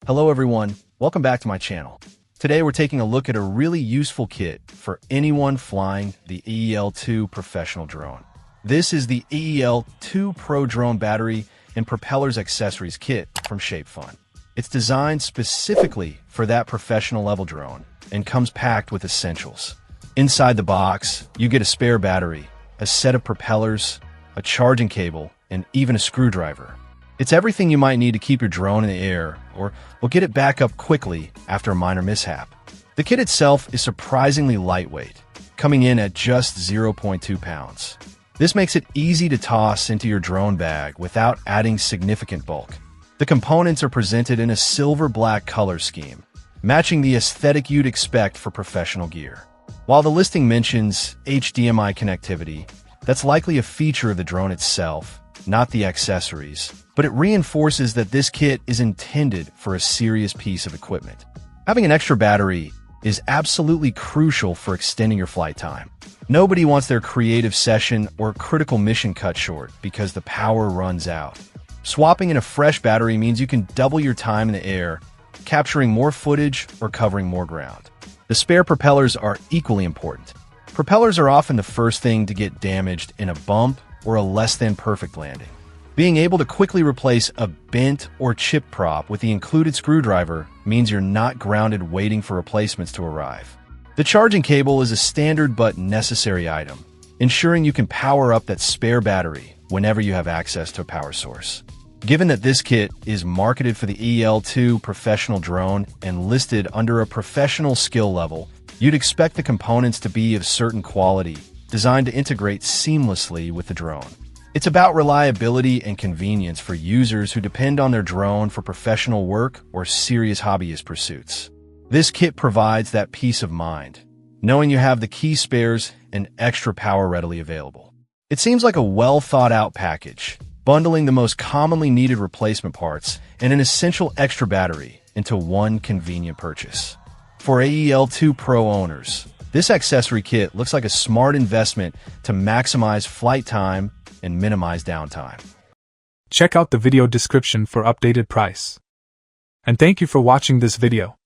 Hello everyone, welcome back to my channel. Today we're taking a look at a really useful kit for anyone flying the AEL2 professional drone. This is the AEL2 Pro drone battery and propellers accessories kit from ShapeFun. It's designed specifically for that professional level drone and comes packed with essentials. Inside the box, you get a spare battery, a set of propellers, a charging cable, and even a screwdriver. It's everything you might need to keep your drone in the air or will get it back up quickly after a minor mishap. The kit itself is surprisingly lightweight, coming in at just 0.2 pounds. This makes it easy to toss into your drone bag without adding significant bulk. The components are presented in a silver-black color scheme, matching the aesthetic you'd expect for professional gear. While the listing mentions HDMI connectivity, that's likely a feature of the drone itself, not the accessories, but it reinforces that this kit is intended for a serious piece of equipment. Having an extra battery is absolutely crucial for extending your flight time. Nobody wants their creative session or critical mission cut short because the power runs out. Swapping in a fresh battery means you can double your time in the air, capturing more footage or covering more ground. The spare propellers are equally important. Propellers are often the first thing to get damaged in a bump or a less than perfect landing. Being able to quickly replace a bent or chipped prop with the included screwdriver means you're not grounded waiting for replacements to arrive. The charging cable is a standard but necessary item, ensuring you can power up that spare battery whenever you have access to a power source. Given that this kit is marketed for the AEL2 professional drone and listed under a professional skill level, you'd expect the components to be of certain quality, designed to integrate seamlessly with the drone. It's about reliability and convenience for users who depend on their drone for professional work or serious hobbyist pursuits. This kit provides that peace of mind, knowing you have the key spares and extra power readily available. It seems like a well-thought-out package, bundling the most commonly needed replacement parts and an essential extra battery into one convenient purchase. For AEL2 Pro owners, this accessory kit looks like a smart investment to maximize flight time and minimize downtime. Check out the video description for updated price. And thank you for watching this video.